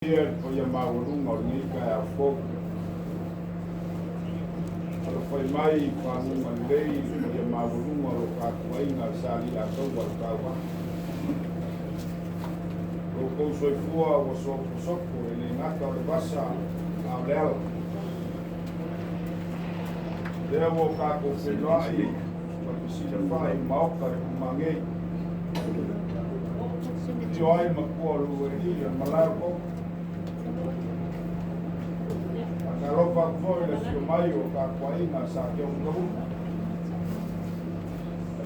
Foi a maurunga o nika e Afioga. Alo foi mai whanunga lei, foi a maurunga o kakuainga sali a tau al kawa. O kou soifua o soko e le ngata o le basa a leala. Lea o kako whenai, wa pisina whai maoka re kumangei. Tio ai makua lua i a malarko. Naropa foi na fio mai o kakuainga sa ke un kahu.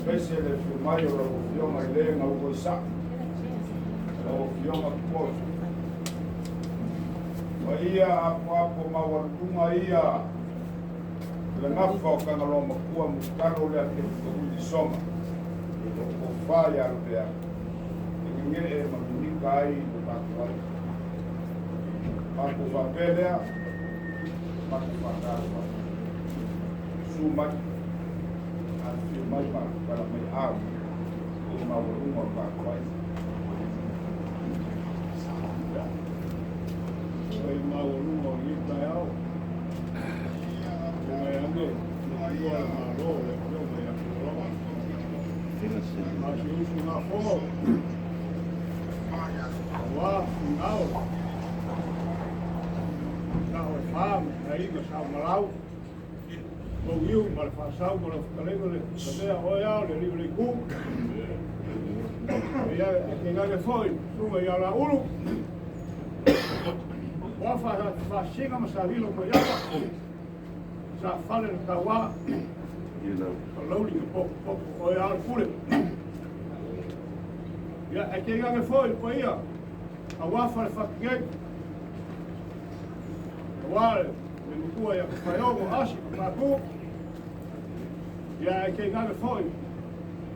Pese le fio mai o lo fio mai le nga uko isa. O fio ma kuo. Wa ia apo mawarunga ia. Le ngafa o kangaloma kua mukaro le ake kuhu Lisona. O whai arupea. Ngere e mamunika ai o kakuainga. Ako whapelea. Maka whakarawa. Su mai. A fio mai para mai au. O maurunga o kakuainga. Ai maurunga o itai au. O mai ane. Nukua e maro e pio mai a kuroa. A si usu na fo. Wa, ngao. Ngao e wham, e inga sao malau. Ko iu, ma le whasau, ma le whakalenga le Lavea oi au, le riu le ku. E ia, e ke ngare foi, sunga ia la uru. Wa whasinga ma sa hilo ma iapa. Sa whale le kawa. Ka lauri ke popo oi au le kule. Ia, e ke ngare foi, po ia. A wafa le whakigei. Wale, le nukua ia kawhaiogo asi, kaku. Ia e kei ngare foi.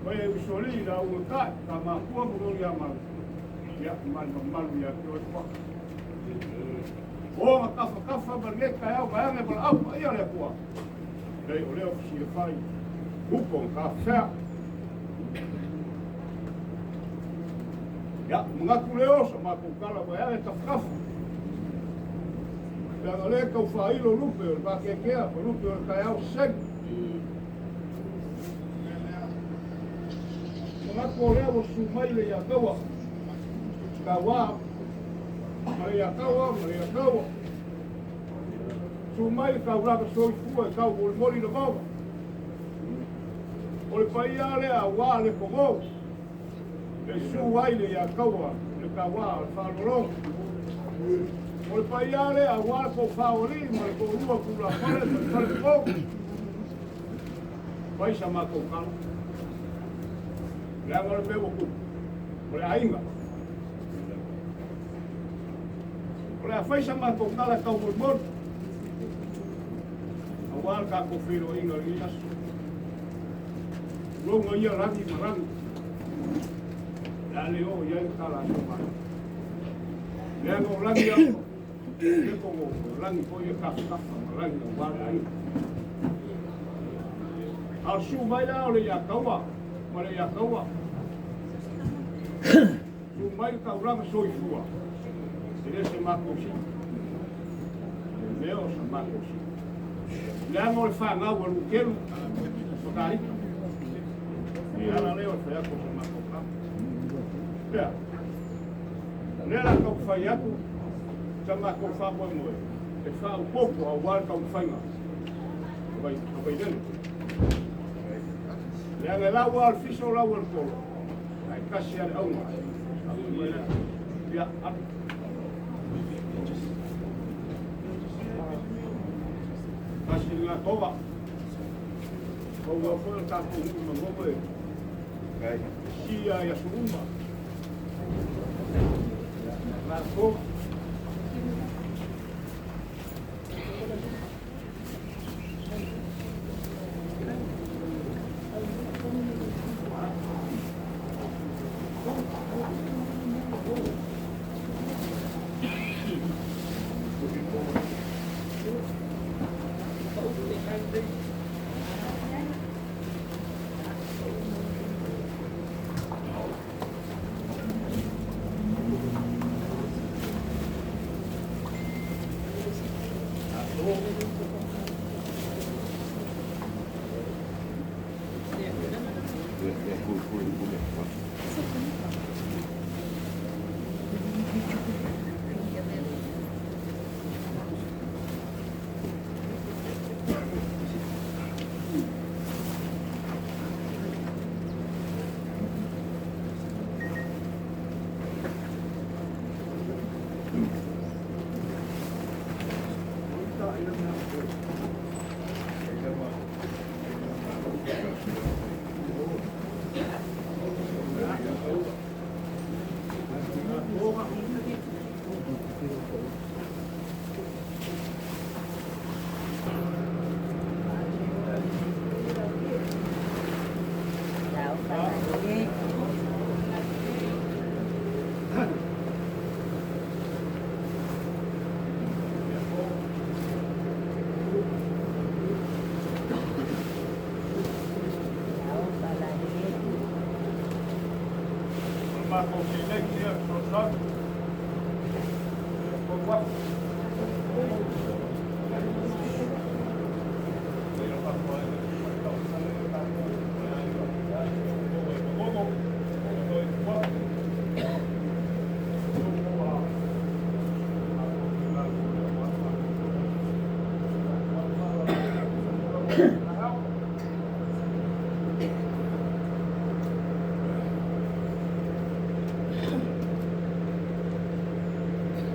Koe e usoli la urukai, ka makua muroli a malu. Ia, malu ia ki oi whaka. O ma kafa, barge kai au, kai ange pala au, ia lea kua. Lei o leo si e whai, upo ka whea. Ia, mungaku leo sa mako kala, kai ange ka whakafu. Yang oleh kau failo lupa, pakai kea, lupa kaya useng. Mengaku oleh sumai le ya kawa, Maria kawa. Sumai kau raga soi fua, kau boleh mori le mau. Oleh paya le awa le komo, le suai le ya kawa, le kawa falorong. O le paiale a wala ko whaori, ma le ko ua kula whare ko. Pai sa mako kala. Lea ngare mewa ku. O le ainga. O le a whai sa mako kala kau mor. A wala ka ko whiro inga li asu. Ronga ia rangi marangi. Lea leo ia kala aso mai. Lea ngo rangi ako. Ke kongo rangi po ye kafa rangi o wala ai. Al su mai la ole ya kawa, mare ya kawa. Su mai ka urama soi fua. Ele se makosi. Leo se makosi. Lea mo le fa nga wa lukelu. Sokai. E ala leo fa ya ko se makoka. Lea. Lea la ka fa ya ko. Sama ko fa mo mo e fa un pouco ao ar ka un fainga vai dentro le anga la wa al fiso la wa ko ai kasi al au ya kasi la toba ko wa fo ka ko mo mo kai sia ya surumba la ko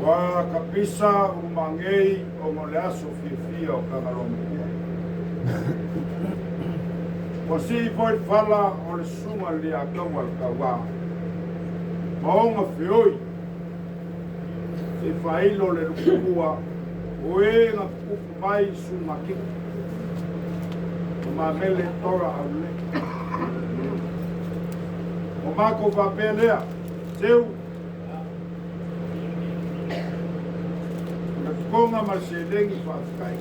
Wa kapisa umangei o moleaso fifia o Tagaloamatua. O si foi fala o le sunga le akawa le kawa. Maonga fioi. Si failo le lukua o e na kuku mai sumaki. O mamele tora aule. O mako papelea. Seu konga marselengi whaakai.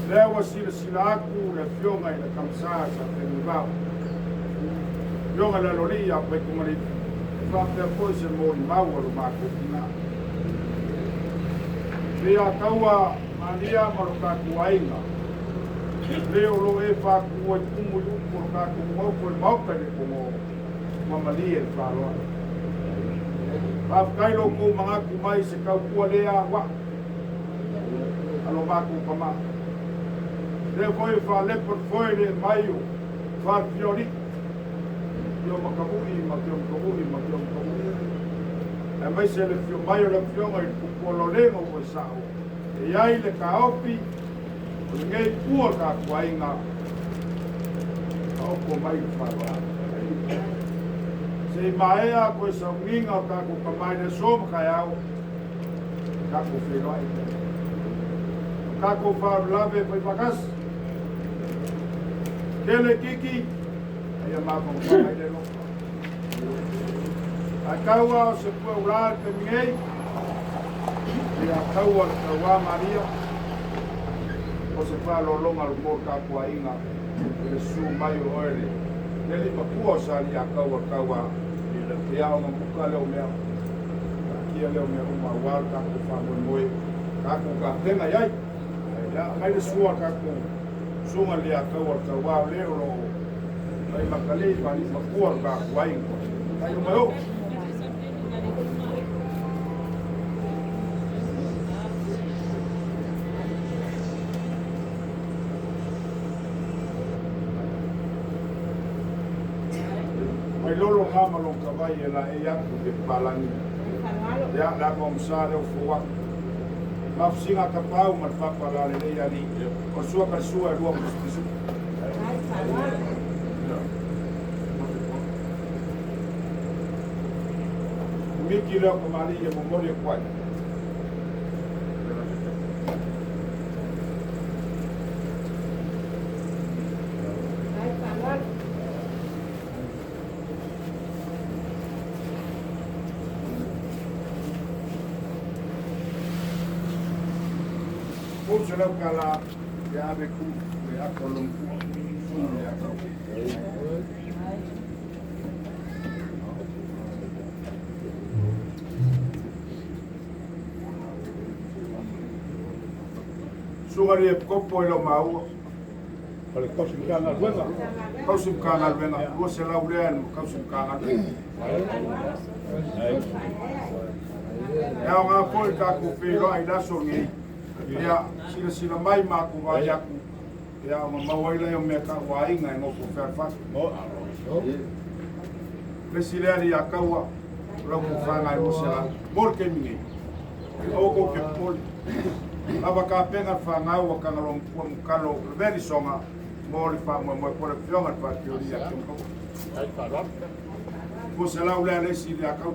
Lewa sila aku le Afioga i le kamsaa sa Tumanuvao. Afioga le lori a pai kumari whapea koe se mori maua lo mako kina. Lea kaua mania marokaku ainga. Leo lo e whakua i kumu i umu marokaku mauko i maupere kumo mamalie i whaloa. Pafkailo ko mga kumay sa kaupua lea wa. Alo mako kama. Leo koe fa lepot foe le mayo. Fa fiori. Yo makabui, makabui. E mai se le fio mayo le fionga i kupolo lengo ko sao. E iai le kaopi. O ngei kua ka kuainga. Kaopo mai whawa. Se maea koe sa unginga o kako kamaine soma kai au. Kako whenoi. Kako whaulave pai pakas. Kele kiki. Aia mapang whamaine no. A kaua o se kua ura te mingei. E a kaua te kaua Maria. O se whalolonga lumo kako inga. Le su mai o oere. Neli makua sa li a kaua. E ao mamuka leo mea. Kia leo mea uma wal kako whamoi moe. Kako ka tenga iai. Mai le sua kako sunga li a kaua leo lo. Mai makalei pali makua kako ainga. Ai o mai o. Mai lolo ngama lo kawai e la e aku ke palangi. Ya la komsa le fuwa. Mafsinga ka pau mat papala le le ali. O sua ka sua lua mustisu. Miki leo ko mali e momori kwai. Se lau kala e ave ku e ako lompu sunu e ako. Sungari e kopo e lo maua. Ole kausi mkanga luenga. Kausi mkanga luenga. Lua se lau lea ni kausi mkanga luenga. Ea o ngā poi kako whiro ai laso ngi. Ea sila mai māku wai aku. Ea o mawaila e o mea ka wainga e ngoko wherwhatu. Lesi lea ri a kaua. Rau ko whanga e mose la. Mor ke mingi. Oko ke poli. Lava ka penga whangau a kangalong pua mukalo. Veri songa. Mori whango mo e pole whionga pa ki ori a kiongko. Mose lau lea lesi ri a kaua.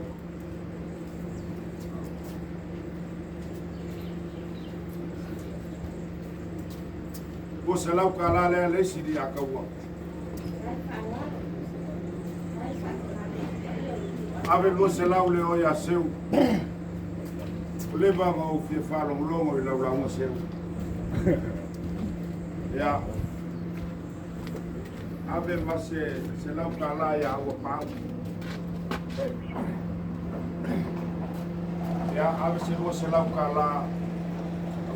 Mose lau ka la lea lesi ri a kaua. Ave mose lau le oia seu. Leva o fie whalong longo I lau launga seu. Ia. Ave mase se lau ka la ia awa pāu. Ia, ave se lua se lau ka la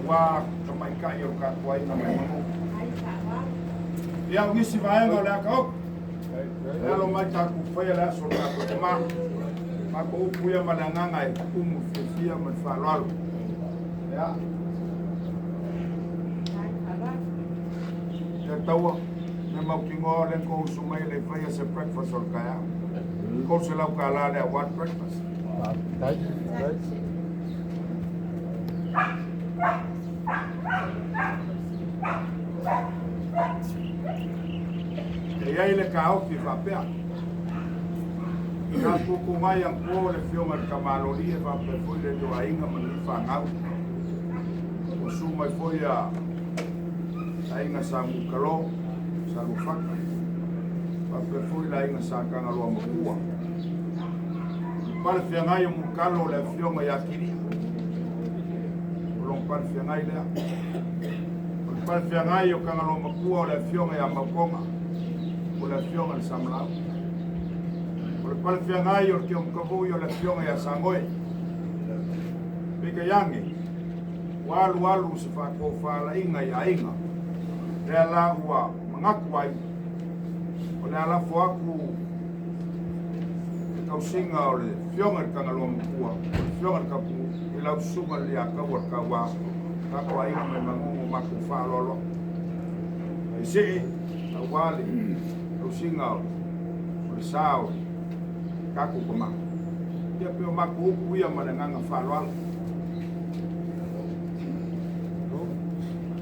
wā kamaikai o ka kuai na mai mamu. Ia, ngisi vaenga o lea ka ok. Lea lo mai taku whaia lea so taku te maa. Mako upuia malanganga e kumu fia man whaloalo. Ia. Ia taua, me mau kingoa le kou sumai le whaia se breakfast o kaya. Kou se lau ka la lea what breakfast. E iai le ka auki whapea. Ka kuku mai ang po le whionga ka malori e whape fui le doa inga mani whangau. O sumai fui a inga sa mukalo, sa lufaka. Whape fui la inga sa kangaloa makua. Pale whiangai o mukalo le whionga ya kiri. Olong pale whiangai lea. Pale whiangai o kangaloa makua o le whionga ya makonga. O le whionga le samlau. O le pale whiangai o ke mkavui o le whionga ya sangoe. Pika yangi. Walu se whako whala inga I inga. Rea la ua mangaku ai. O le alafo aku kausinga o le whionga le kangaloa makua. O le whionga le kapu I lau sunga le a kaua ka wā. Kako a inga me mangungu maku whalolo. I se a wale kausinga o le sao. Kako kama. Ia peo maku upu ia mananganga whaloalo.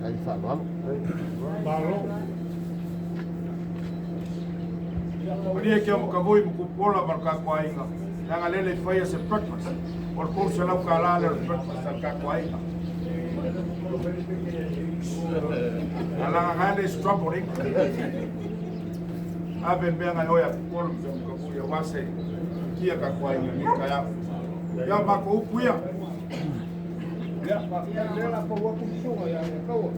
Ai whaloalo. Paolo. Maria ke mo kavoi mo kupola marka kwa inga. Nanga lele faya se breakfast. Or ko se lau ka la le breakfast ka kwa inga. Ala ngale strawberry. Ave benga oya kupola mo kavoi wase. Kia ka kwa inga ni kaya. Ya mako ukuya. Ya, lela po wa kusunga ya kawa.